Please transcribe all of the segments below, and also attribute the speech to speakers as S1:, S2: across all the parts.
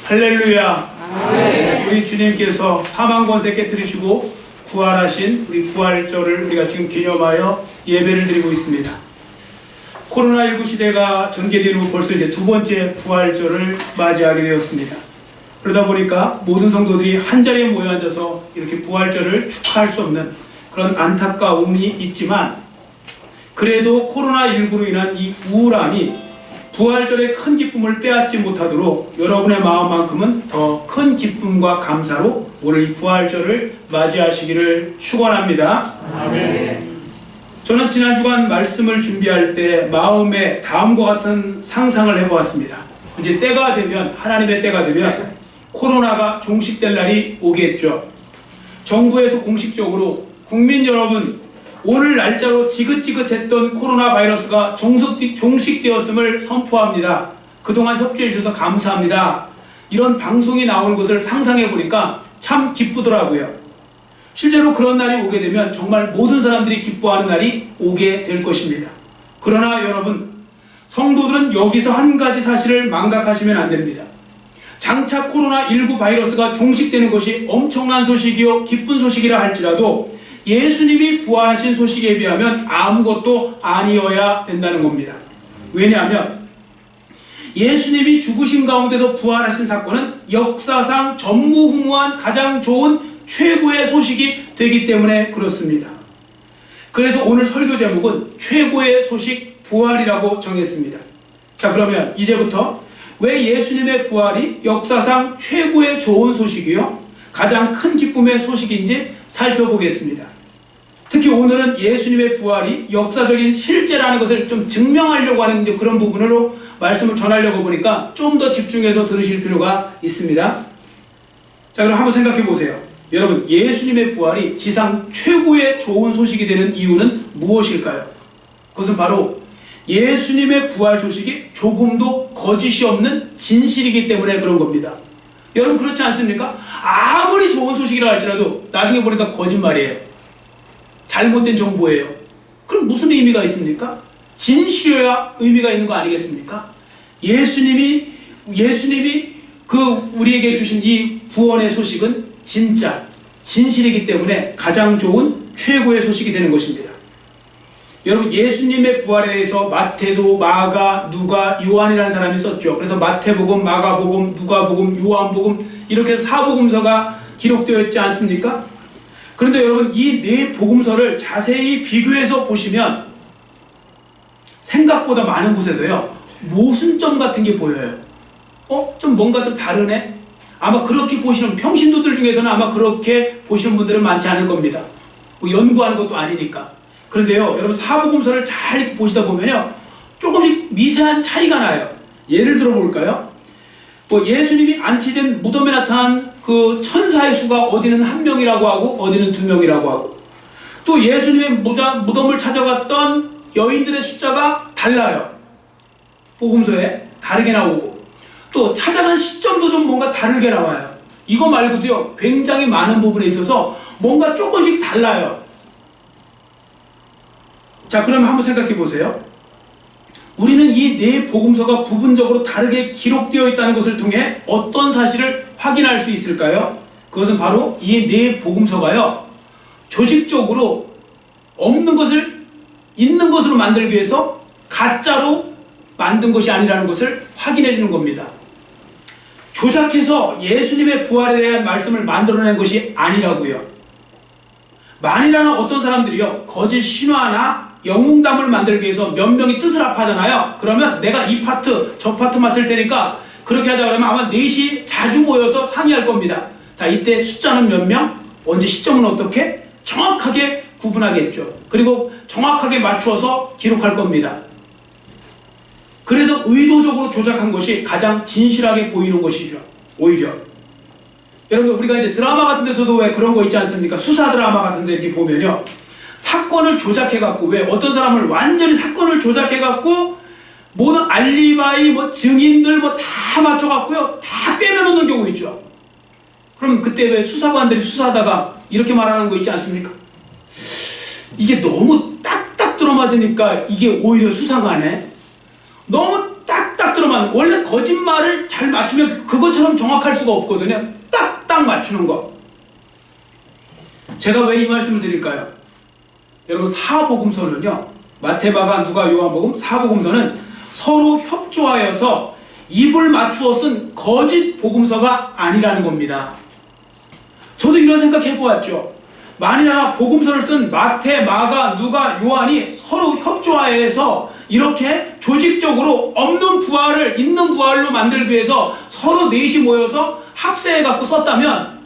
S1: 할렐루야. 아멘. 우리 주님께서 사망 권세 깨뜨리시고 부활하신 우리 부활절을 우리가 지금 기념하여 예배를 드리고 있습니다. 코로나19 시대가 전개된 후 벌써 이제 두 번째 부활절을 맞이하게 되었습니다. 그러다 보니까 모든 성도들이 한자리에 모여 앉아서 이렇게 부활절을 축하할 수 없는 그런 안타까움이 있지만, 그래도 코로나19로 인한 이 우울함이 부활절의 큰 기쁨을 빼앗지 못하도록 여러분의 마음만큼은 더 큰 기쁨과 감사로 오늘 이 부활절을 맞이하시기를 축원합니다. 아멘. 저는 지난 주간 말씀을 준비할 때 마음에 다음과 같은 상상을 해보았습니다. 이제 때가 되면, 하나님의 때가 되면 코로나가 종식될 날이 오겠죠. 정부에서 공식적으로 국민 여러분, 오늘 날짜로 지긋지긋했던 코로나 바이러스가 종식되었음을 선포합니다. 그동안 협조해 주셔서 감사합니다. 이런 방송이 나오는 것을 상상해 보니까 참 기쁘더라고요. 실제로 그런 날이 오게 되면 정말 모든 사람들이 기뻐하는 날이 오게 될 것입니다. 그러나 여러분, 성도들은 여기서 한 가지 사실을 망각하시면 안 됩니다. 장차 코로나19 바이러스가 종식되는 것이 엄청난 소식이요 기쁜 소식이라 할지라도 예수님이 부활하신 소식에 비하면 아무것도 아니어야 된다는 겁니다. 왜냐하면 예수님이 죽으신 가운데서 부활하신 사건은 역사상 전무후무한 가장 좋은 최고의 소식이 되기 때문에 그렇습니다. 그래서 오늘 설교 제목은 최고의 소식 부활이라고 정했습니다. 자, 그러면 이제부터 왜 예수님의 부활이 역사상 최고의 좋은 소식이요 가장 큰 기쁨의 소식인지 살펴보겠습니다. 특히 오늘은 예수님의 부활이 역사적인 실제라는 것을 좀 증명하려고 하는 그런 부분으로 말씀을 전하려고 보니까 좀 더 집중해서 들으실 필요가 있습니다. 자, 그럼 한번 생각해 보세요. 여러분, 예수님의 부활이 지상 최고의 좋은 소식이 되는 이유는 무엇일까요? 그것은 바로 예수님의 부활 소식이 조금도 거짓이 없는 진실이기 때문에 그런 겁니다. 여러분, 그렇지 않습니까? 아무리 좋은 소식이라 할지라도 나중에 보니까 거짓말이에요. 잘못된 정보예요. 그럼 무슨 의미가 있습니까? 진실이어야 의미가 있는 거 아니겠습니까? 예수님이 우리에게 주신 이 구원의 소식은 진짜 진실이기 때문에 가장 좋은 최고의 소식이 되는 것입니다. 여러분, 예수님의 부활에 대해서 마태도, 마가, 누가, 요한이라는 사람이 썼죠. 그래서 마태복음, 마가복음, 누가복음, 요한복음 이렇게 사복음서가 기록되어 있지 않습니까? 그런데 여러분, 이 네 복음서를 자세히 비교해서 보시면 생각보다 많은 곳에서요 모순점 같은 게 보여요. 좀 뭔가 좀 다르네? 아마 그렇게 보시는 평신도들 중에서는 아마 그렇게 보시는 분들은 많지 않을 겁니다. 뭐 연구하는 것도 아니니까. 그런데요, 여러분, 사복음서를 잘 이렇게 보시다 보면요 조금씩 미세한 차이가 나요. 예를 들어 볼까요? 예수님이 안치된 무덤에 나타난 그 천사의 수가 어디는 1명이라고 하고 어디는 2명이라고 하고, 또 예수님의 무덤을 찾아갔던 여인들의 숫자가 달라요. 복음서에 다르게 나오고, 또 찾아간 시점도 좀 뭔가 다르게 나와요. 이거 말고도요 굉장히 많은 부분에 있어서 뭔가 조금씩 달라요. 자, 그럼 한번 생각해 보세요. 우리는 이 네 복음서가 부분적으로 다르게 기록되어 있다는 것을 통해 어떤 사실을 확인할 수 있을까요? 그것은 바로 이 네 복음서가요 조직적으로 없는 것을 있는 것으로 만들기 위해서 가짜로 만든 것이 아니라는 것을 확인해 주는 겁니다. 조작해서 예수님의 부활에 대한 말씀을 만들어낸 것이 아니라고요. 만일이나 어떤 사람들이요 거짓 신화나 영웅담을 만들기 위해서 몇 명이 뜻을 합하잖아요. 그러면 내가 이 파트 저 파트 맡을 테니까 그렇게 하자 그러면 아마 넷이 자주 모여서 상의할 겁니다. 자, 이때 숫자는 몇 명, 언제 시점은 어떻게 정확하게 구분하겠죠. 그리고 정확하게 맞추어서 기록할 겁니다. 그래서 의도적으로 조작한 것이 가장 진실하게 보이는 것이죠. 오히려 여러분, 우리가 이제 드라마 같은 데서도 왜 그런 거 있지 않습니까? 수사 드라마 같은 데 이렇게 보면요 사건을 조작해갖고, 왜 어떤 사람을 완전히 사건을 조작해갖고 모든 알리바이 증인들 다 맞춰갖고요 다 꿰매놓는 경우 있죠. 그럼 그때 왜 수사관들이 수사하다가 이렇게 말하는 거 있지 않습니까? 이게 너무 딱딱 들어맞으니까 이게 오히려 수상하네. 너무 딱딱 들어맞으니까 맞는, 원래 거짓말을 잘 맞추면 그것처럼 정확할 수가 없거든요. 딱딱 맞추는 거. 제가 왜 이 말씀을 드릴까요? 여러분, 사복음서는요, 마태, 마가, 누가, 요한복음, 사복음서는 서로 협조하여서 입을 맞추어 쓴 거짓 복음서가 아니라는 겁니다. 저도 이런 생각 해보았죠. 만일이나 복음서를 쓴 마태, 마가, 누가, 요한이 서로 협조하여서 이렇게 조직적으로 없는 부활을 있는 부활로 만들기 위해서 서로 넷이 모여서 합세해갖고 썼다면,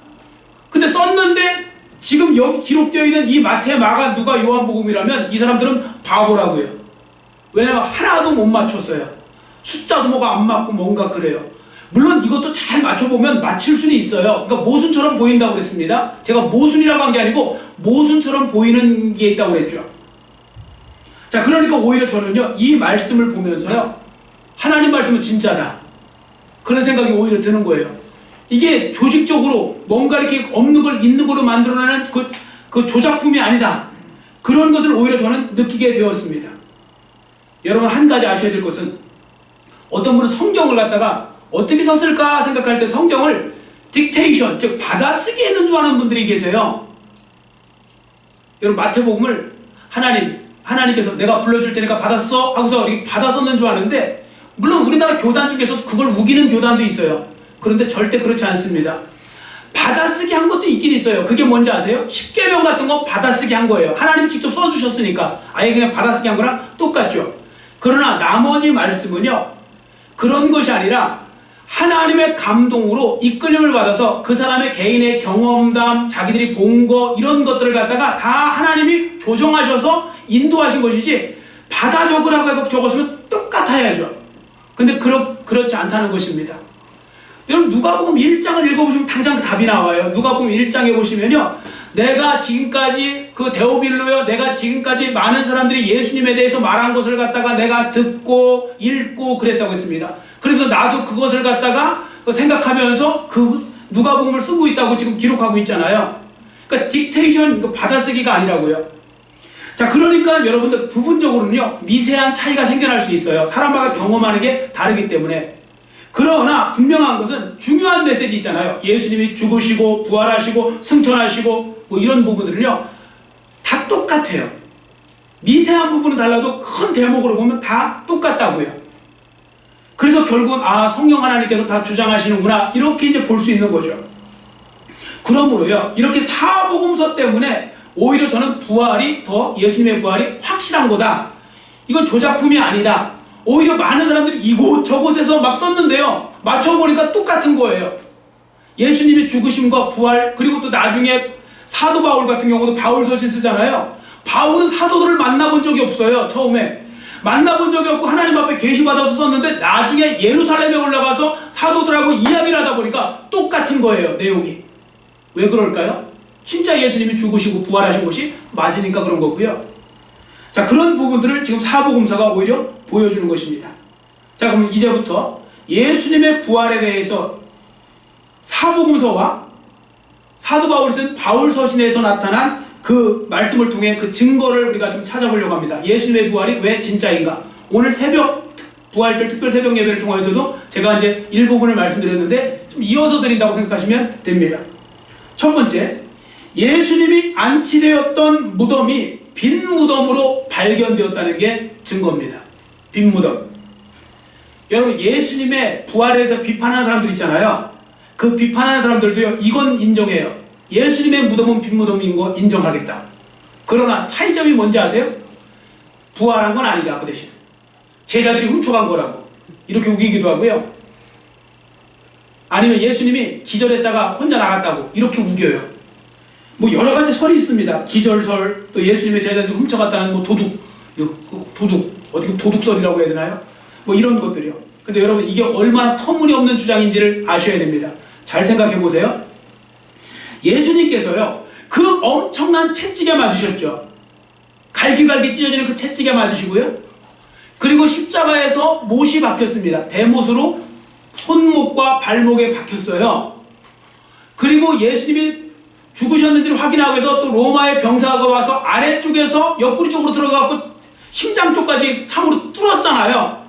S1: 근데 썼는데 지금 여기 기록되어 있는 이 마태, 마가, 누가, 요한복음이라면 이 사람들은 바보라고요. 왜냐면 하나도 못 맞췄어요. 숫자도 뭐가 안 맞고 뭔가 그래요. 물론 이것도 잘 맞춰보면 맞출 수는 있어요. 그러니까 모순처럼 보인다고 그랬습니다. 제가 모순이라고 한 게 아니고 모순처럼 보이는 게 있다고 그랬죠. 자, 그러니까 오히려 저는요, 이 말씀을 보면서요, 하나님 말씀은 진짜다, 그런 생각이 오히려 드는 거예요. 이게 조직적으로 뭔가 이렇게 없는 걸 있는 걸로 만들어내는 그 조작품이 아니다, 그런 것을 오히려 저는 느끼게 되었습니다. 여러분, 한 가지 아셔야 될 것은, 어떤 분은 성경을 갖다가 어떻게 썼을까 생각할 때 성경을 딕테이션, 즉 받아쓰기 했는 줄 아는 분들이 계세요. 여러분, 마태복음을 하나님께서 내가 불러줄 테니까 받았어 하고서 받아 썼는 줄 아는데, 물론 우리나라 교단 중에서 그걸 우기는 교단도 있어요. 그런데 절대 그렇지 않습니다. 받아쓰기 한 것도 있긴 있어요. 그게 뭔지 아세요? 십계명 같은 거 받아쓰기 한 거예요. 하나님이 직접 써주셨으니까 아예 그냥 받아쓰기 한 거랑 똑같죠. 그러나 나머지 말씀은요, 그런 것이 아니라 하나님의 감동으로 이끌림을 받아서 그 사람의 개인의 경험담, 자기들이 본 거, 이런 것들을 갖다가 다 하나님이 조정하셔서 인도하신 것이지, 받아 적으라고 해서 적었으면 똑같아야죠. 근데 그렇지 않다는 것입니다. 여러분, 누가복음 1장을 읽어보시면 당장 답이 나와요. 누가복음 1장에 보시면요, 내가 지금까지 그 데오빌로요, 내가 지금까지 많은 사람들이 예수님에 대해서 말한 것을 갖다가 내가 듣고 읽고 그랬다고 했습니다. 그래서 나도 그것을 갖다가 생각하면서 그 누가복음을 쓰고 있다고 지금 기록하고 있잖아요. 그러니까 딕테이션, 받아쓰기가 아니라고요. 자, 그러니까 여러분들 부분적으로는요, 미세한 차이가 생겨날 수 있어요. 사람마다 경험하는 게 다르기 때문에. 그러나 분명한 것은 중요한 메시지 있잖아요. 예수님이 죽으시고 부활하시고 승천하시고 뭐 이런 부분들은요, 다 똑같아요. 미세한 부분은 달라도 큰 대목으로 보면 다 똑같다고요. 그래서 결국은 성령 하나님께서 다 주장하시는구나, 이렇게 이제 볼 수 있는 거죠. 그러므로요, 이렇게 사복음서 때문에 오히려 저는 부활이 더, 예수님의 부활이 확실한 거다, 이건 조작품이 아니다, 오히려 많은 사람들이 이곳 저곳에서 막 썼는데요, 맞춰보니까 똑같은 거예요. 예수님이 죽으심과 부활, 그리고 또 나중에 사도 바울 같은 경우도 바울 서신 쓰잖아요. 바울은 사도들을 만나본 적이 없어요. 처음에 만나본 적이 없고 하나님 앞에 계시받아서 썼는데, 나중에 예루살렘에 올라가서 사도들하고 이야기를 하다 보니까 똑같은 거예요, 내용이. 왜 그럴까요? 진짜 예수님이 죽으시고 부활하신 것이 맞으니까 그런 거고요. 자, 그런 부분들을 지금 사복음서가 오히려 보여주는 것입니다. 자, 그럼 이제부터 예수님의 부활에 대해서 사복음서와 사도 바울이 쓴 바울 서신에서 나타난 그 말씀을 통해 그 증거를 우리가 좀 찾아보려고 합니다. 예수님의 부활이 왜 진짜인가? 오늘 새벽 부활절 특별 새벽 예배를 통해서도 제가 이제 일부분을 말씀드렸는데, 좀 이어서 드린다고 생각하시면 됩니다. 첫 번째, 예수님이 안치되었던 무덤이 빈 무덤으로 발견되었다는 게 증거입니다. 빈 무덤. 여러분, 예수님의 부활에 대해서 비판하는 사람들 있잖아요. 그 비판하는 사람들도요, 이건 인정해요. 예수님의 무덤은 빈 무덤인 거 인정하겠다. 그러나 차이점이 뭔지 아세요? 부활한 건 아니다, 그 대신 제자들이 훔쳐간 거라고 이렇게 우기기도 하고요. 아니면 예수님이 기절했다가 혼자 나갔다고 이렇게 우겨요. 뭐 여러 가지 설이 있습니다. 기절설, 또 예수님의 제자들이 훔쳐갔다는 뭐 도둑, 어떻게 도둑설이라고 해야 되나요? 뭐 이런 것들이요. 근데 여러분, 이게 얼마나 터무니없는 주장인지를 아셔야 됩니다. 잘 생각해 보세요. 예수님께서요, 그 엄청난 채찍에 맞으셨죠. 갈기갈기 찢어지는 그 채찍에 맞으시고요. 그리고 십자가에서 못이 박혔습니다. 대못으로 손목과 발목에 박혔어요. 그리고 예수님이 죽으셨는지를 확인하기 위해서 또 로마의 병사가 와서 아래쪽에서 옆구리 쪽으로 들어가고 심장 쪽까지 참으로 뚫었잖아요.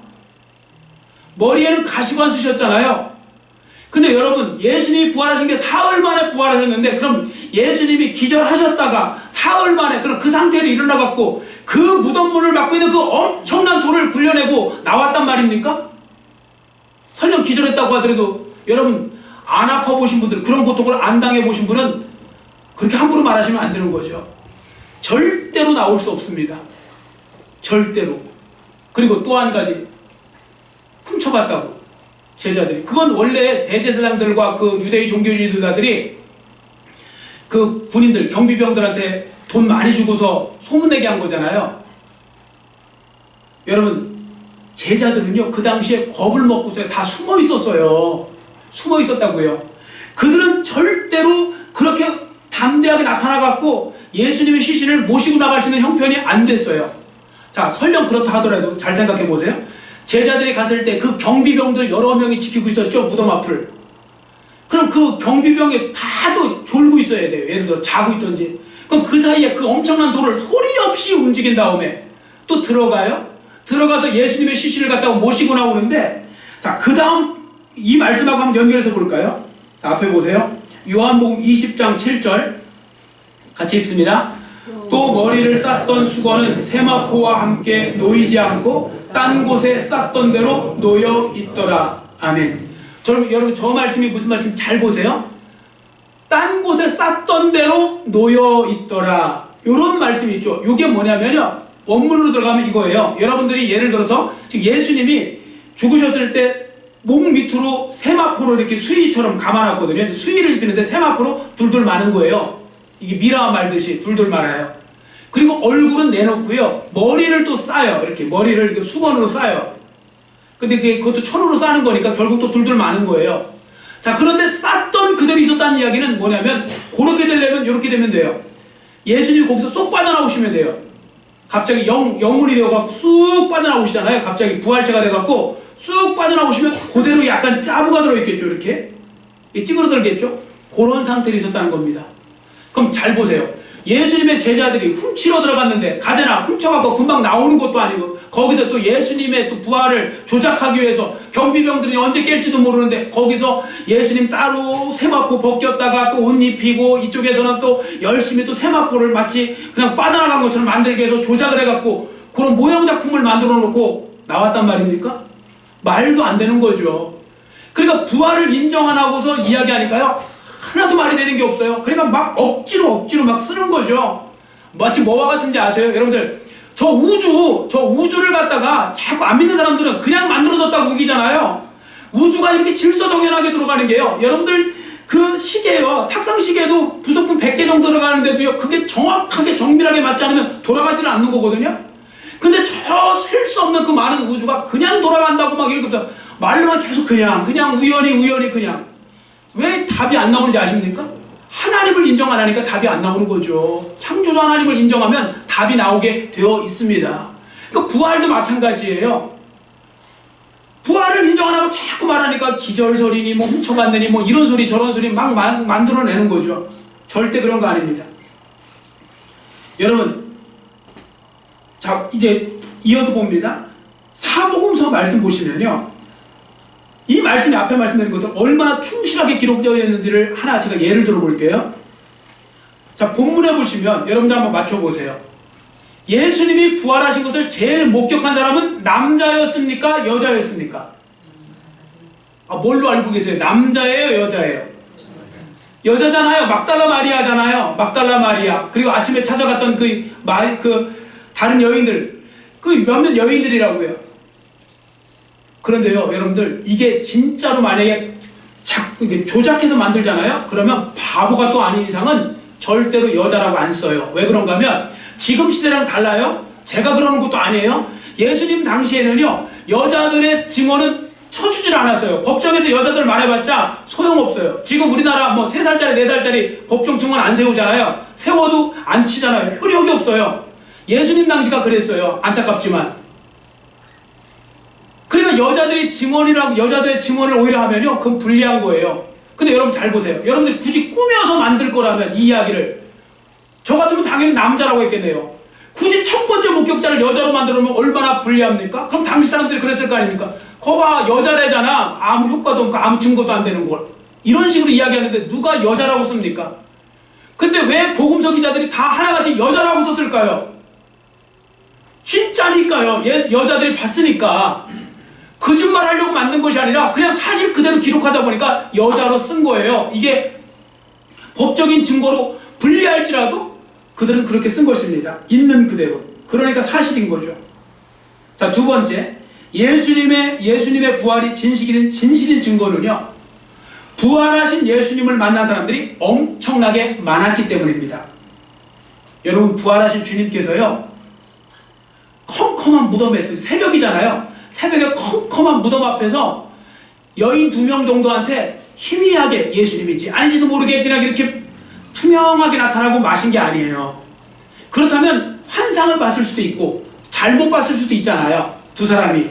S1: 머리에는 가시관 쓰셨잖아요. 근데 여러분, 예수님이 부활하신 게 사흘 만에 부활하셨는데, 그럼 예수님이 기절하셨다가 사흘 만에 그럼 그 상태로 일어나갖고 그 무덤문을 막고 있는 그 엄청난 돌을 굴려내고 나왔단 말입니까? 설령 기절했다고 하더라도 여러분, 안 아파 보신 분들, 그런 고통을 안 당해 보신 분은 그렇게 함부로 말하시면 안 되는 거죠. 절대로 나올 수 없습니다. 절대로. 그리고 또 한 가지, 훔쳐갔다고 제자들이. 그건 원래 대제사장들과 그 유대의 종교주의자들이 그 군인들, 경비병들한테 돈 많이 주고서 소문내게 한 거잖아요. 여러분, 제자들은요, 그 당시에 겁을 먹고서 다 숨어 있었어요. 숨어 있었다고요. 그들은 절대로 그렇게 담대하게 나타나갖고 예수님의 시신을 모시고 나갈 수 있는 형편이 안 됐어요. 자, 설령 그렇다 하더라도 잘 생각해 보세요. 제자들이 갔을 때 그 경비병들 여러 명이 지키고 있었죠, 무덤 앞을. 그럼 그 경비병이 다도 졸고 있어야 돼요. 예를 들어 자고 있던지. 그럼 그 사이에 그 엄청난 돌을 소리 없이 움직인 다음에 또 들어가요. 들어가서 예수님의 시신을 갖다가 모시고 나오는데, 자, 그 다음 이 말씀하고 한번 연결해서 볼까요? 자, 앞에 보세요. 요한복음 20장 7절 같이 읽습니다. 또 머리를 쌌던 수건은 세마포와 함께 놓이지 않고 딴 곳에 쌌던 대로 놓여 있더라. 아멘. 여러분, 저 말씀이 무슨 말씀인지 잘 보세요. 딴 곳에 쌌던 대로 놓여 있더라. 이런 말씀이 있죠. 이게 뭐냐면요, 원문으로 들어가면 이거예요. 여러분들이 예를 들어서 지금 예수님이 죽으셨을 때 목 밑으로 세마포로 이렇게 수의처럼 감아놨거든요. 수의를 입히는데 세마포로 둘둘 마는 거예요. 이게 미라 말듯이 둘둘 말아요. 그리고 얼굴은 내놓고요, 머리를 또 싸요. 이렇게 머리를 이렇게 수건으로 싸요. 근데 그것도 천으로 싸는 거니까 결국 또 둘둘 마는 거예요. 자, 그런데 쌌던 그대로 있었다는 이야기는 뭐냐면, 그렇게 되려면 이렇게 되면 돼요. 예수님이 거기서 쏙 빠져나오시면 돼요. 갑자기 영문이 되어갖고 쑥 빠져나오시잖아요. 갑자기 부활체가 돼갖고 쑥 빠져나오시면 그대로 약간 짜부가 들어있겠죠. 이렇게 찌그러들겠죠. 그런 상태로 있었다는 겁니다. 그럼 잘 보세요. 예수님의 제자들이 훔치러 들어갔는데, 가재나 훔쳐갖고 금방 나오는 것도 아니고, 거기서 또 예수님의 또 부활을 조작하기 위해서 경비병들이 언제 깰지도 모르는데 거기서 예수님 따로 세마포 벗겼다가 또 옷 입히고, 이쪽에서는 또 열심히 또 세마포를 마치 그냥 빠져나간 것처럼 만들게 해서 조작을 해갖고 그런 모형 작품을 만들어 놓고 나왔단 말입니까? 말도 안 되는 거죠. 그러니까 부활을 인정 안 하고서 이야기하니까요, 하나도 말이 되는 게 없어요. 그러니까 막 억지로 막 쓰는 거죠. 마치 뭐와 같은지 아세요? 여러분들, 저 우주를 갖다가 자꾸 안 믿는 사람들은 그냥 만들어졌다고 우기잖아요. 우주가 이렇게 질서정연하게 돌아가는 게요, 여러분들 그 시계요, 탁상 시계도 부속품 100개 정도 들어가는데도요, 그게 정확하게 정밀하게 맞지 않으면 돌아가지는 않는 거거든요. 근데 저 셀 수 없는 그 많은 우주가 그냥 돌아간다고 막 이렇게 말로만 계속 그냥 우연히 그냥. 왜 답이 안 나오는지 아십니까? 하나님을 인정 안 하니까 답이 안 나오는 거죠. 창조주 하나님을 인정하면 답이 나오게 되어 있습니다. 그러니까 부활도 마찬가지예요. 부활을 인정 안 하고 자꾸 말하니까 기절설이니 뭐 훔쳐갔느니 뭐 이런 소리 저런 소리 막 만들어내는 거죠. 절대 그런 거 아닙니다. 여러분, 자, 이제 이어서 봅니다. 사복음서 말씀 보시면요, 이 말씀이 앞에 말씀드린 것처럼 얼마나 충실하게 기록되어 있는지를 하나 제가 예를 들어 볼게요. 자, 본문에 보시면 여러분들 한번 맞춰보세요. 예수님이 부활하신 것을 제일 목격한 사람은 남자였습니까? 여자였습니까? 뭘로 알고 계세요? 남자예요? 여자예요? 여자잖아요. 막달라 마리아잖아요. 막달라 마리아. 그리고 아침에 찾아갔던 다른 여인들, 그 몇몇 여인들이라고요. 그런데요, 여러분들, 이게 진짜로 만약에 조작해서 만들잖아요? 그러면 바보가 또 아닌 이상은 절대로 여자라고 안 써요. 왜 그런가 하면 지금 시대랑 달라요. 제가 그러는 것도 아니에요. 예수님 당시에는요, 여자들의 증언은 쳐주질 않았어요. 법정에서 여자들 말해봤자 소용없어요. 지금 우리나라 뭐 3살짜리 4살짜리 법정 증언 안 세우잖아요. 세워도 안 치잖아요. 효력이 없어요. 예수님 당시가 그랬어요. 안타깝지만. 그러니까 여자들의 증언을 오히려 하면요, 그건 불리한 거예요. 근데 여러분 잘 보세요. 여러분들 굳이 꾸며서 만들 거라면 이 이야기를, 저 같으면 당연히 남자라고 했겠네요. 굳이 첫 번째 목격자를 여자로 만들어 놓으면 얼마나 불리합니까? 그럼 당시 사람들이 그랬을 거 아닙니까? 거봐, 여자래잖아. 아무 효과도 없고 아무 증거도 안 되는 걸. 이런 식으로 이야기하는데 누가 여자라고 씁니까? 근데 왜 복음서 기자들이 다 하나같이 여자라고 썼을까요? 진짜니까요. 여자들이 봤으니까. 거짓말 하려고 만든 것이 아니라 그냥 사실 그대로 기록하다 보니까 여자로 쓴 거예요. 이게 법적인 증거로 불리할지라도 그들은 그렇게 쓴 것입니다. 있는 그대로. 그러니까 사실인 거죠. 자, 두 번째, 예수님의 부활이 진실인 증거는요, 부활하신 예수님을 만난 사람들이 엄청나게 많았기 때문입니다. 여러분, 부활하신 주님께서요, 컴컴한 무덤에서, 새벽이잖아요. 새벽에 컴컴한 무덤 앞에서 여인 2명 정도한테 희미하게 예수님인지 아닌지도 모르게 그냥 이렇게 투명하게 나타나고 마신 게 아니에요. 그렇다면 환상을 봤을 수도 있고 잘못 봤을 수도 있잖아요. 두 사람이.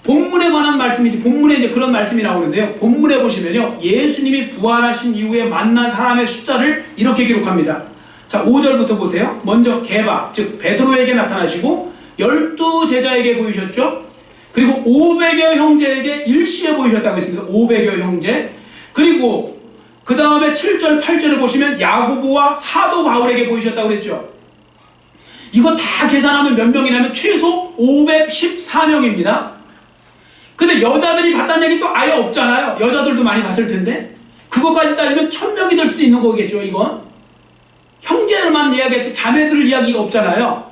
S1: 본문에 관한 말씀이지, 본문에 이제 그런 말씀이 나오는데요. 본문에 보시면요, 예수님이 부활하신 이후에 만난 사람의 숫자를 이렇게 기록합니다. 자, 5절부터 보세요. 먼저 게바, 즉 베드로에게 나타나시고 12제자에게 보이셨죠. 그리고 500여 형제에게 일시에 보이셨다고 했습니다. 500여 형제. 그리고 그 다음에 7절, 8절을 보시면 야고보와 사도 바울에게 보이셨다고 그랬죠. 이거 다 계산하면 몇 명이냐면 최소 514명입니다. 근데 여자들이 봤다는 얘기 또 아예 없잖아요. 여자들도 많이 봤을 텐데. 그것까지 따지면 1000명이 될 수도 있는 거겠죠, 이건. 형제만 이야기했지 자매들 이야기가 없잖아요.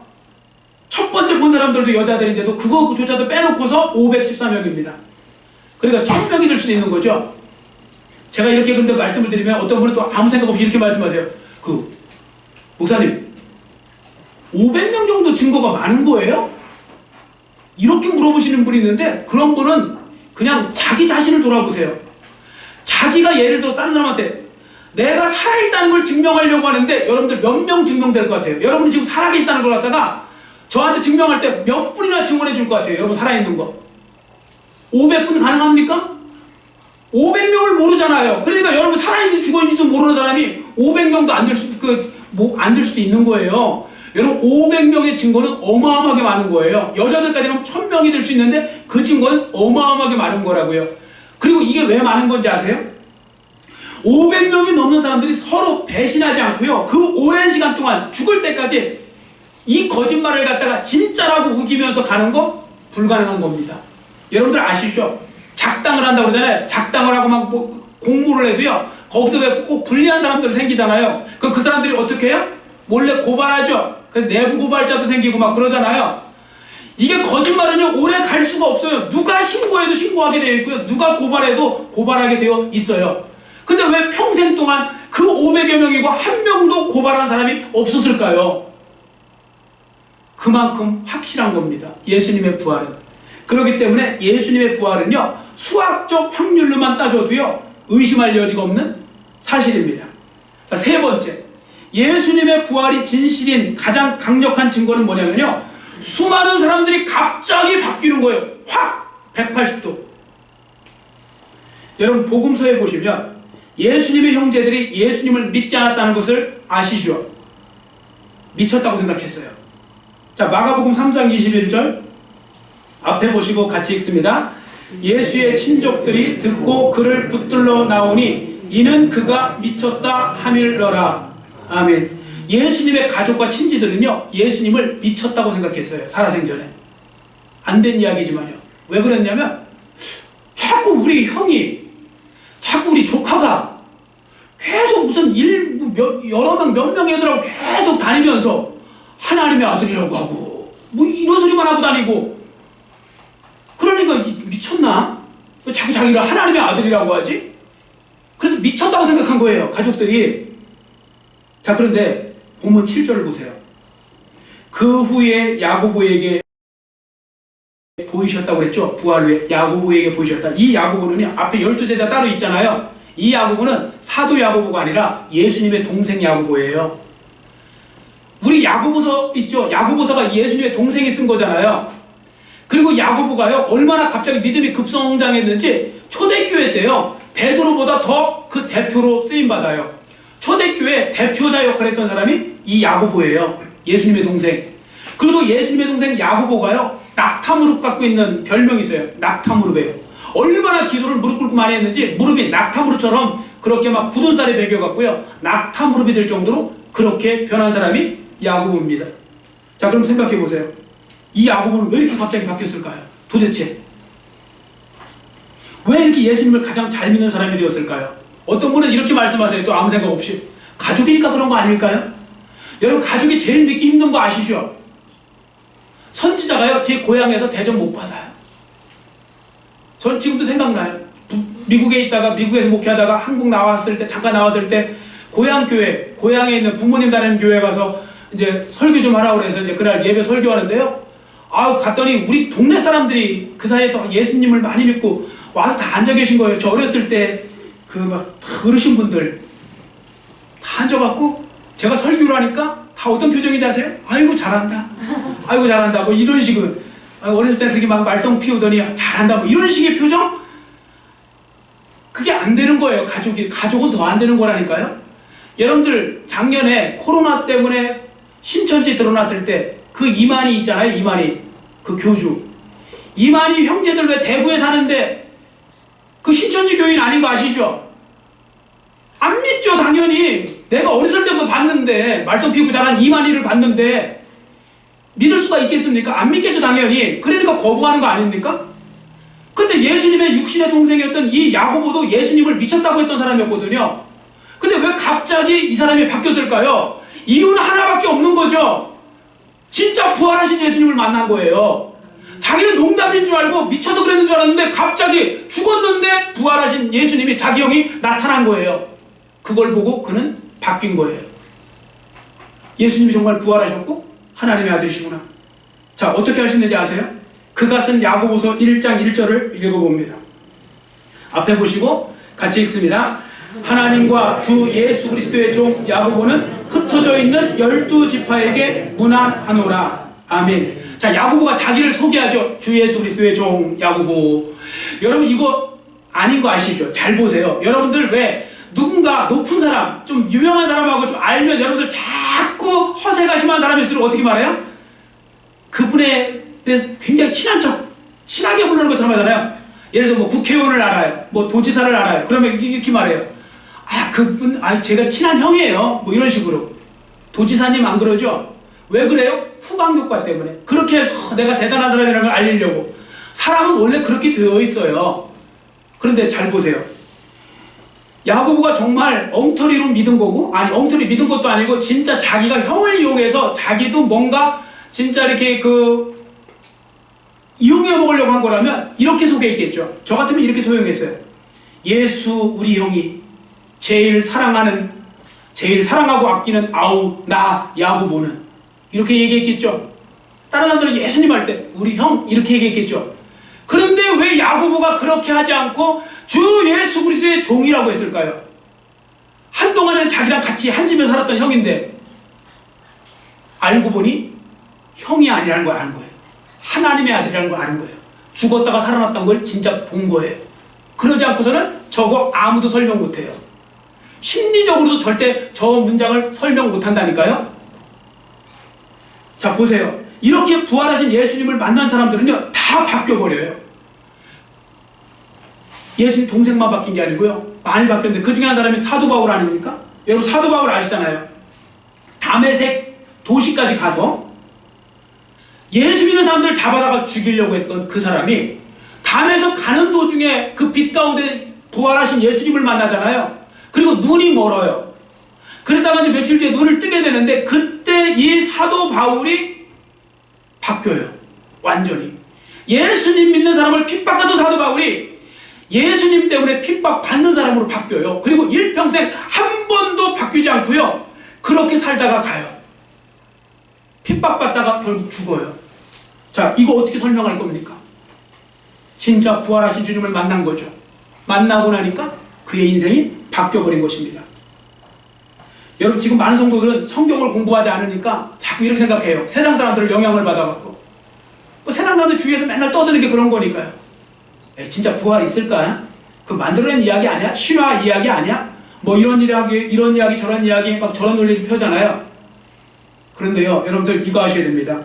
S1: 첫 번째 본 사람들도 여자들인데도 그거조차도 빼놓고서 514명입니다. 그러니까 1000명이 될 수도 있는 거죠. 제가 이렇게 근데 말씀을 드리면 어떤 분은 또 아무 생각 없이 이렇게 말씀하세요. 목사님, 500명 정도 증거가 많은 거예요? 이렇게 물어보시는 분이 있는데 그런 분은 그냥 자기 자신을 돌아보세요. 자기가 예를 들어 다른 사람한테 내가 살아있다는 걸 증명하려고 하는데 여러분들 몇 명 증명될 것 같아요? 여러분이 지금 살아계시다는 걸 갖다가 저한테 증명할 때 몇 분이나 증언해 줄 것 같아요? 여러분 살아있는 거 500분 가능합니까? 500명을 모르잖아요. 그러니까 여러분 살아있는지 죽어있는지도 모르는 사람이 500명도 안 될 수도 있는 거예요. 여러분 500명의 증거는 어마어마하게 많은 거예요. 여자들까지 하면 1000명이 될 수 있는데 그 증거는 어마어마하게 많은 거라고요. 그리고 이게 왜 많은 건지 아세요? 500명이 넘는 사람들이 서로 배신하지 않고요, 그 오랜 시간 동안 죽을 때까지 이 거짓말을 갖다가 진짜라고 우기면서 가는 거 불가능한 겁니다. 여러분들 아시죠? 작당을 한다고 그러잖아요. 작당을 하고 막 공모를 해도요, 거기서 왜 꼭 불리한 사람들 생기잖아요. 그럼 그 사람들이 어떻게 해요? 몰래 고발하죠. 그래서 내부 고발자도 생기고 막 그러잖아요. 이게 거짓말은요, 오래 갈 수가 없어요. 누가 신고해도 신고하게 되어 있고요, 누가 고발해도 고발하게 되어 있어요. 근데 왜 평생 동안 그 500여 명이고 한 명도 고발한 사람이 없었을까요? 그만큼 확실한 겁니다. 예수님의 부활은. 그렇기 때문에 예수님의 부활은요, 수학적 확률로만 따져도요, 의심할 여지가 없는 사실입니다. 자, 세 번째, 예수님의 부활이 진실인 가장 강력한 증거는 뭐냐면요, 수많은 사람들이 갑자기 바뀌는 거예요. 확 180도. 여러분 복음서에 보시면 예수님의 형제들이 예수님을 믿지 않았다는 것을 아시죠? 미쳤다고 생각했어요. 자, 마가복음 3장 21절 앞에 보시고 같이 읽습니다. 예수의 친족들이 듣고 그를 붙들러 나오니 이는 그가 미쳤다 하밀러라. 아멘. 예수님의 가족과 친지들은요, 예수님을 미쳤다고 생각했어요. 살아생전에. 안 된 이야기지만요. 왜 그랬냐면 자꾸 우리 형이, 자꾸 우리 조카가 계속 무슨 여러 명, 몇 명의 애들하고 계속 다니면서 하나님의 아들이라고 하고 뭐 이런 소리만 하고 다니고, 그러니까 미쳤나? 왜 자꾸 자기를 하나님의 아들이라고 하지? 그래서 미쳤다고 생각한 거예요, 가족들이. 자, 그런데 본문 7절을 보세요. 그 후에 야고보에게 보이셨다고 그랬죠? 부활 후에 야고보에게 보이셨다. 이 야고보는요, 앞에 12제자 따로 있잖아요. 이 야고보는 사도 야고보가 아니라 예수님의 동생 야고보예요. 우리 야고보서 있죠? 야고보서가 예수님의 동생이 쓴 거잖아요. 그리고 야고보가요, 얼마나 갑자기 믿음이 급성장했는지 초대교회 때요, 베드로보다 더 그 대표로 쓰임받아요. 초대교회 대표자 역할을 했던 사람이 이 야고보예요. 예수님의 동생. 그리고 예수님의 동생 야고보가요, 낙타무릎 갖고 있는 별명이 있어요. 낙타무릎이에요. 얼마나 기도를 무릎 꿇고 많이 했는지 무릎이 낙타무릎처럼 그렇게 막 굳은 살에 베겨갖고요, 낙타무릎이 될 정도로 그렇게 변한 사람이 야고보입니다. 자, 그럼 생각해 보세요. 이 야고보는 왜 이렇게 갑자기 바뀌었을까요? 도대체 왜 이렇게 예수님을 가장 잘 믿는 사람이 되었을까요? 어떤 분은 이렇게 말씀하세요. 또 아무 생각 없이. 가족이니까 그런 거 아닐까요? 여러분, 가족이 제일 믿기 힘든 거 아시죠? 선지자가요, 제 고향에서 대접 못 받아요. 전 지금도 생각나요. 미국에 있다가, 미국에서 목회하다가 한국 나왔을 때, 잠깐 나왔을 때 고향 교회, 고향에 있는 부모님 다니는 교회 가서 이제 설교 좀 하라고 그래서 이제 그날 예배 설교하는데요, 갔더니 우리 동네 사람들이 그 사이에 또 예수님을 많이 믿고 와서 다 앉아 계신 거예요. 저 어렸을 때 그 막 어르신 분들 다 앉아갖고 제가 설교를 하니까 다 어떤 표정인지 아세요? 아이고 잘한다, 아이고 잘한다, 뭐 이런 식은. 어렸을 때는 그렇게 막 말썽 피우더니 잘한다, 뭐 이런 식의 표정? 그게 안 되는 거예요. 가족은 더 안 되는 거라니까요. 여러분들, 작년에 코로나 때문에 신천지 드러났을 때 그 이만희 있잖아요. 이만희, 그 교주. 이만희 형제들 왜 대구에 사는데 그 신천지 교인 아닌 거 아시죠? 안 믿죠, 당연히. 내가 어렸을 때부터 봤는데, 말썽 피우고 자란 이만희를 봤는데 믿을 수가 있겠습니까? 안 믿겠죠, 당연히. 그러니까 거부하는 거 아닙니까? 근데 예수님의 육신의 동생이었던 이 야고보도 예수님을 미쳤다고 했던 사람이었거든요. 근데 왜 갑자기 이 사람이 바뀌었을까요? 이유는 하나밖에 없는 거죠. 진짜 부활하신 예수님을 만난 거예요. 자기는 농담인 줄 알고 미쳐서 그랬는 줄 알았는데 갑자기 죽었는데 부활하신 예수님이, 자기 형이 나타난 거예요. 그걸 보고 그는 바뀐 거예요. 예수님이 정말 부활하셨고 하나님의 아들이시구나. 자, 어떻게 하셨는지 아세요? 그가 쓴 야고보서 1장 1절을 읽어봅니다. 앞에 보시고 같이 읽습니다. 하나님과 주 예수 그리스도의 종 야고보는 흩어져 있는 12지파에게 문안하노라. 아멘. 자, 야고보가 자기를 소개하죠. 주 예수 그리스도의 종 야고보. 여러분, 이거 아닌 거 아시죠? 잘 보세요. 여러분들 왜 누군가 높은 사람, 좀 유명한 사람하고 좀 알면 여러분들 자꾸 허세가 심한 사람일수록 어떻게 말해요? 그분에 대해서 굉장히 친한 척, 친하게 부르는 것처럼 하잖아요. 예를 들어서 뭐 국회의원을 알아요, 뭐 도지사를 알아요. 그러면 이렇게 말해요. 그분, 제가 친한 형이에요. 뭐 이런 식으로. 도지사님 안 그러죠? 왜 그래요? 후광효과 때문에. 그렇게 해서 내가 대단한 사람이라는 걸 알리려고. 사람은 원래 그렇게 되어 있어요. 그런데 잘 보세요. 야고보가 정말 엉터리로 믿은 거고, 엉터리 믿은 것도 아니고 진짜 자기가 형을 이용해서 자기도 뭔가 진짜 이렇게 이용해 먹으려고 한 거라면 이렇게 소개했겠죠. 저 같으면 이렇게 소용했어요. 예수 우리 형이 제일 사랑하고 아끼는 나 야고보는, 이렇게 얘기했겠죠. 다른 사람들은 예수님 할 때 우리 형 이렇게 얘기했겠죠. 그런데 왜 야고보가 그렇게 하지 않고 주 예수 그리스도의 종이라고 했을까요? 한동안은 자기랑 같이 한 집에 살았던 형인데 알고 보니 형이 아니라는 걸 아는 거예요. 하나님의 아들이라는 걸 아는 거예요. 죽었다가 살아났던 걸 진짜 본 거예요. 그러지 않고서는 저거 아무도 설명 못해요. 심리적으로도 절대 저 문장을 설명 못한다니까요. 자, 보세요. 이렇게 부활하신 예수님을 만난 사람들은요, 다 바뀌어버려요. 예수님 동생만 바뀐 게 아니고요, 많이 바뀌었는데 그 중에 한 사람이 사도 바울 아닙니까? 여러분, 사도 바울 아시잖아요. 다메섹 도시까지 가서 예수 믿는 사람들을 잡아다가 죽이려고 했던 그 사람이 담에서 가는 도중에 그 빛 가운데 부활하신 예수님을 만나잖아요. 그리고 눈이 멀어요. 그러다가 이제 며칠 뒤에 눈을 뜨게 되는데 그때 이 사도 바울이 바뀌어요. 완전히. 예수님 믿는 사람을 핍박하던 사도 바울이 예수님 때문에 핍박받는 사람으로 바뀌어요. 그리고 일평생 한 번도 바뀌지 않고요, 그렇게 살다가 가요. 핍박받다가 결국 죽어요. 자, 이거 어떻게 설명할 겁니까? 진짜 부활하신 주님을 만난 거죠. 만나고 나니까 그의 인생이 바뀌어버린 것입니다. 여러분, 지금 많은 성도들은 성경을 공부하지 않으니까 자꾸 이렇게 생각해요. 세상 사람들을 영향을 받아갖고. 세상 사람들 주위에서 맨날 떠드는 게 그런 거니까요. 진짜 부활 있을까? 그 만들어낸 이야기 아니야? 신화 이야기 아니야? 뭐 이런 이야기 저런 이야기 막 저런 논리를 펴잖아요. 그런데요, 여러분들 이거 아셔야 됩니다.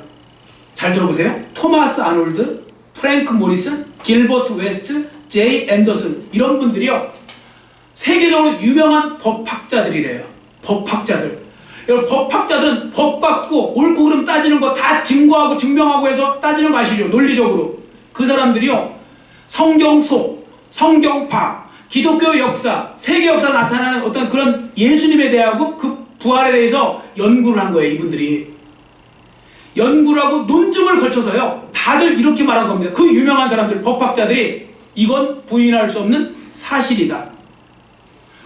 S1: 잘 들어보세요. 토마스 아놀드, 프랭크 모리슨, 길버트 웨스트, 제이 앤더슨, 이런 분들이요, 세계적으로 유명한 법학자들이래요. 법학자들. 여러분, 법학자들은 법 갖고 옳고 그름 따지는 거 다 증거하고 증명하고 해서 따지는 거 아시죠? 논리적으로. 그 사람들이요, 성경 속, 성경 밖, 기독교 역사, 세계 역사 나타나는 어떤 그런 예수님에 대하고 그 부활에 대해서 연구를 한 거예요. 이분들이 연구를 하고 논증을 거쳐서요, 다들 이렇게 말한 겁니다. 그 유명한 사람들, 법학자들이 이건 부인할 수 없는 사실이다.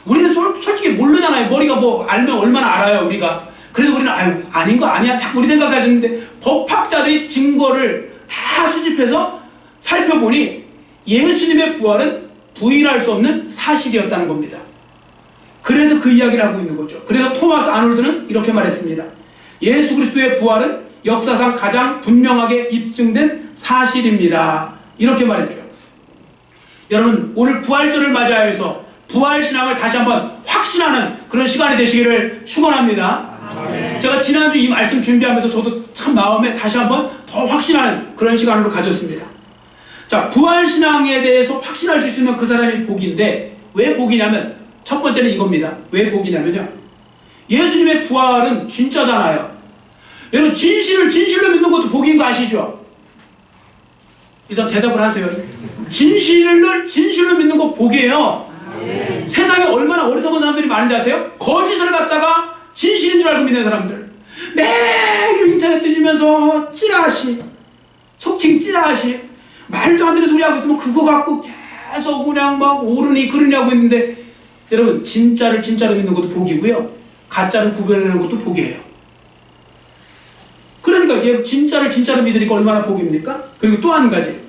S1: 우리는 솔직히 모르잖아요. 머리가 뭐 알면 얼마나 알아요, 우리가. 그래서 우리는 아유, 아닌 거 아니야, 자꾸 우리 생각하시는데, 법학자들이 증거를 다 수집해서 살펴보니 예수님의 부활은 부인할 수 없는 사실이었다는 겁니다. 그래서 그 이야기를 하고 있는 거죠. 그래서 토마스 아놀드는 이렇게 말했습니다. 예수 그리스도의 부활은 역사상 가장 분명하게 입증된 사실입니다. 이렇게 말했죠. 여러분, 오늘 부활절을 맞이하여서 부활신앙을 다시 한번 확신하는 그런 시간이 되시기를 축원합니다. 제가 지난주 이 말씀 준비하면서 저도 참 마음에 다시 한번 더 확신하는 그런 시간으로 가졌습니다. 자, 부활신앙에 대해서 확신할 수 있으면 그 사람이 복인데, 왜 복이냐면 첫 번째는 이겁니다. 왜 복이냐면요, 예수님의 부활은 진짜잖아요. 여러분, 진실로 믿는 것도 복인 거 아시죠? 일단 대답을 하세요. 진실로 믿는 거 복이에요. 세상에 얼마나 어리석은 사람들이 많은지 아세요? 거짓을 갖다가 진실인 줄 알고 믿는 사람들. 매일 인터넷 뒤지면서 찌라시, 속칭 찌라시, 말도 안 되는 소리 하고 있으면 그거 갖고 계속 그냥 막 오르니 그러니 하고 있는데, 여러분, 진짜를 진짜로 믿는 것도 복이고요, 가짜를 구별하는 것도 복이에요. 그러니까 진짜를 진짜로 믿으니까 얼마나 복입니까? 그리고 또 한 가지,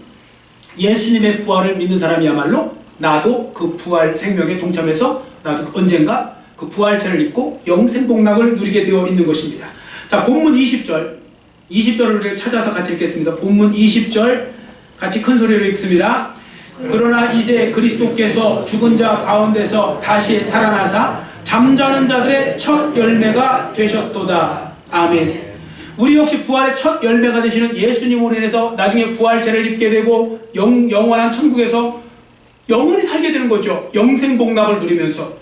S1: 예수님의 부활을 믿는 사람이야말로 나도 그 부활 생명에 동참해서 나도 언젠가 그 부활체를 입고 영생복락을 누리게 되어 있는 것입니다. 자, 본문 20절을 찾아서 같이 읽겠습니다. 본문 20절 같이 큰 소리로 읽습니다. 그러나 이제 그리스도께서 죽은 자 가운데서 다시 살아나사 잠자는 자들의 첫 열매가 되셨도다. 아멘. 우리 역시 부활의 첫 열매가 되시는 예수님으로 인해서 나중에 부활체를 입게 되고 영원한 천국에서 영원히 살게 되는 거죠. 영생복락을 누리면서.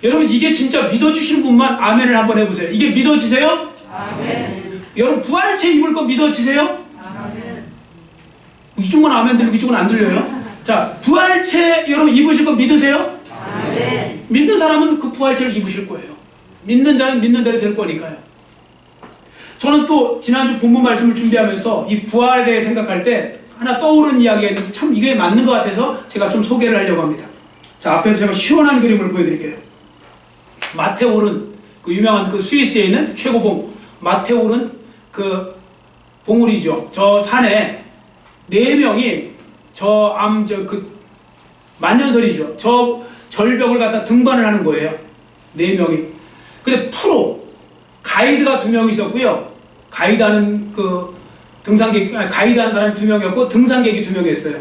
S1: 여러분, 이게 진짜 믿어주시는 분만 아멘을 한번 해보세요. 이게 믿어지세요? 아멘. 여러분, 부활체 입을 거 믿어지세요? 아멘. 이쪽은 아멘 들리고 이쪽은 안 들려요? 자, 부활체 여러분 입으실 거 믿으세요? 아멘. 믿는 사람은 그 부활체를 입으실 거예요. 믿는 자는 믿는 대로 될 거니까요. 저는 또 지난주 본문 말씀을 준비하면서 이 부활에 대해 생각할 때 하나 떠오르는 이야기가 있는데 참 이게 맞는 것 같아서 제가 좀 소개를 하려고 합니다. 자, 앞에서 제가 시원한 그림을 보여드릴게요. 마테오른, 그 유명한 그 스위스에 있는 최고봉 마테오른 그 봉우리죠. 저 산에 4명이 그 만년설이죠. 저 절벽을 갖다 등반을 하는 거예요. 4명이. 근데 프로 가이드가 2명 있었고요. 가이드하는 그 가이드하는 사람이 2명이었고 등산객이 2명이었어요.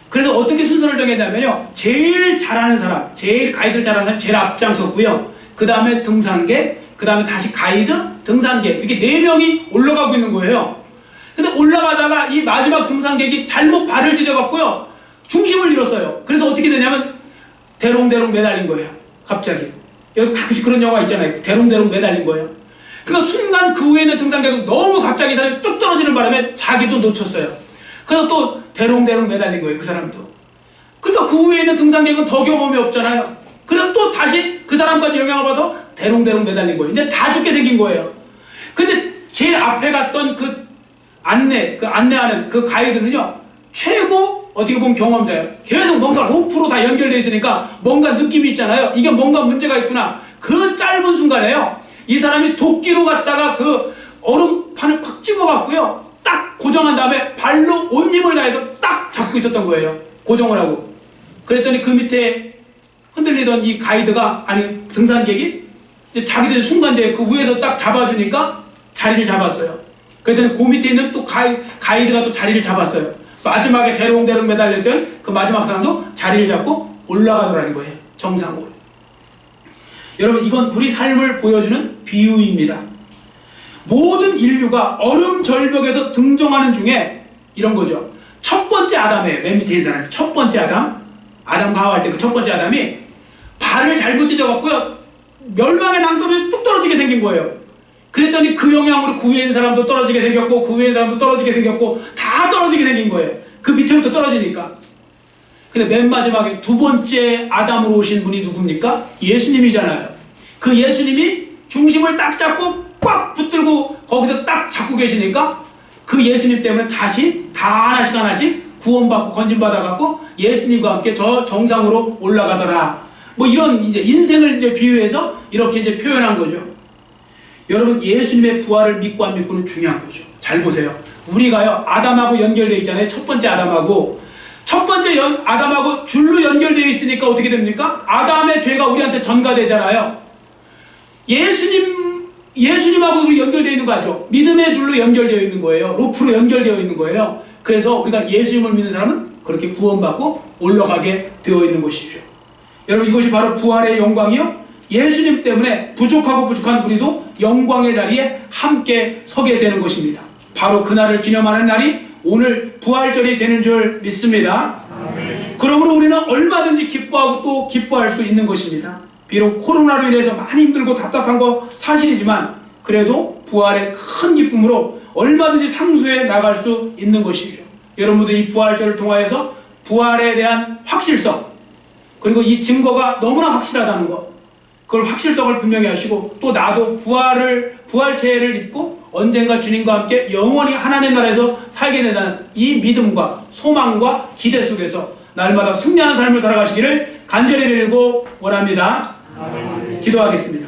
S1: 그래서 어떻게 순서를 정했냐면요, 제일 잘하는 사람, 제일 가이드를 잘하는 사람이 제일 앞장섰고요, 그 다음에 등산객, 그 다음에 다시 가이드, 등산객, 이렇게 4명이 올라가고 있는 거예요. 근데 올라가다가 이 마지막 등산객이 잘못 발을 디뎌갖고요, 중심을 잃었어요. 그래서 어떻게 되냐면 대롱대롱 매달린 거예요. 갑자기. 여러분 가끔씩 그런 영화 있잖아요. 대롱대롱 매달린 거예요. 그러니까 순간 그 위에 있는 등산객은 너무 갑자기 사람이 뚝 떨어지는 바람에 자기도 놓쳤어요. 그래서 또 대롱대롱 매달린 거예요, 그 사람도. 그러니까 그 위에 있는 등산객은 더 경험이 없잖아요. 그래서 또 다시 그 사람까지 영향을 받아서 대롱대롱 매달린 거예요. 이제 다 죽게 생긴 거예요. 근데 제일 앞에 갔던 안내하는 그 가이드는요, 최고 어떻게 보면 경험자예요. 계속 뭔가 로프로 다 연결되어 있으니까 뭔가 느낌이 있잖아요. 이게 뭔가 문제가 있구나. 그 짧은 순간에요, 이 사람이 도끼로 갔다가 그 얼음판을 팍 찍어갖고요, 딱 고정한 다음에 발로 온 힘을 다해서 딱 잡고 있었던 거예요. 고정을 하고. 그랬더니 그 밑에 흔들리던 이 가이드가, 아니 등산객이 이제 자기들 순간 이제 그 위에서 딱 잡아주니까 자리를 잡았어요. 그랬더니 그 밑에 있는 또 가이드가 또 자리를 잡았어요. 마지막에 대롱대롱 매달렸던 그 마지막 사람도 자리를 잡고 올라가더라는 거예요. 정상으로. 여러분, 이건 우리 삶을 보여주는 비유입니다. 모든 인류가 얼음 절벽에서 등정하는 중에 이런 거죠. 첫 번째 아담에 맨 밑에 있는 사람이 첫 번째 아담과 하와 할 때 그 첫 번째 아담이 발을 잘못 디뎌갖고요 멸망의 낭떠러지 뚝 떨어지게 생긴 거예요. 그랬더니 그 영향으로 그 위에 있는 사람도 떨어지게 생겼고 그 위에 있는 사람도 떨어지게 생겼고 다 떨어지게 생긴 거예요. 그 밑에부터 떨어지니까. 근데 맨 마지막에 두 번째 아담으로 오신 분이 누굽니까? 예수님이잖아요. 그 예수님이 중심을 딱 잡고 꽉 붙들고 거기서 딱 잡고 계시니까 그 예수님 때문에 다시 다 하나씩 구원받고 건진받아갖고 예수님과 함께 저 정상으로 올라가더라. 뭐 이런 이제 인생을 이제 비유해서 이렇게 이제 표현한 거죠. 여러분, 예수님의 부활을 믿고 안 믿고는 중요한 거죠. 잘 보세요. 우리가요 아담하고 연결되어 있잖아요. 첫 번째 아담하고 아담하고 줄로 연결되어 있으니까 어떻게 됩니까? 아담의 죄가 우리한테 전가되잖아요. 예수님하고 우리 연결되어 있는 거죠. 믿음의 줄로 연결되어 있는 거예요. 로프로 연결되어 있는 거예요. 그래서 우리가 예수님을 믿는 사람은 그렇게 구원받고 올라가게 되어 있는 것이죠. 여러분, 이것이 바로 부활의 영광이요. 예수님 때문에 부족한 우리도 영광의 자리에 함께 서게 되는 것입니다. 바로 그날을 기념하는 날이 오늘 부활절이 되는 줄 믿습니다. 아멘. 그러므로 우리는 얼마든지 기뻐하고 또 기뻐할 수 있는 것입니다. 비록 코로나로 인해서 많이 힘들고 답답한 거 사실이지만 그래도 부활의 큰 기쁨으로 얼마든지 상수해 나갈 수 있는 것이죠. 여러분도 이 부활절을 통하여서 부활에 대한 확실성, 그리고 이 증거가 너무나 확실하다는 것, 그걸 확실성을 분명히 하시고 또 나도 부활체를 입고 언젠가 주님과 함께 영원히 하나님 나라에서 살게 된다는 이 믿음과 소망과 기대 속에서 날마다 승리하는 삶을 살아가시기를 간절히 빌고 원합니다. 아멘. 기도하겠습니다.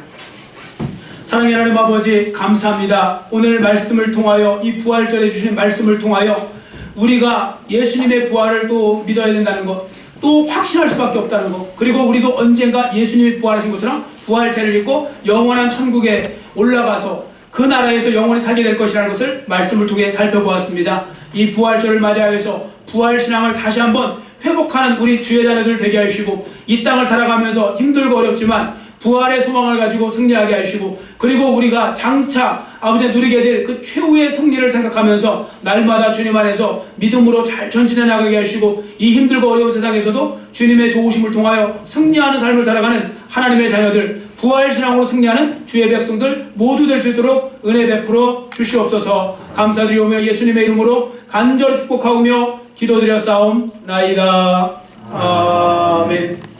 S1: 사랑의 하나님 아버지, 감사합니다. 오늘 말씀을 통하여 이 부활절에 주신 말씀을 통하여 우리가 예수님의 부활을 또 믿어야 된다는 것, 또 확신할 수밖에 없다는 것, 그리고 우리도 언젠가 예수님이 부활하신 것처럼 부활체를 입고 영원한 천국에 올라가서 그 나라에서 영원히 살게 될 것이라는 것을 말씀을 통해 살펴보았습니다. 이 부활절을 맞이하여서 부활신앙을 다시 한번 회복하는 우리 주의 자녀들 되게 하시고 이 땅을 살아가면서 힘들고 어렵지만 부활의 소망을 가지고 승리하게 하시고 그리고 우리가 장차 아버지 누리게 될 그 최후의 승리를 생각하면서 날마다 주님 안에서 믿음으로 잘 전진해 나가게 하시고 이 힘들고 어려운 세상에서도 주님의 도우심을 통하여 승리하는 삶을 살아가는 하나님의 자녀들, 부활신앙으로 승리하는 주의 백성들 모두 될 수 있도록 은혜 베풀어 주시옵소서. 감사드리오며 예수님의 이름으로 간절히 축복하오며 기도드렸사옵나이다. 아멘.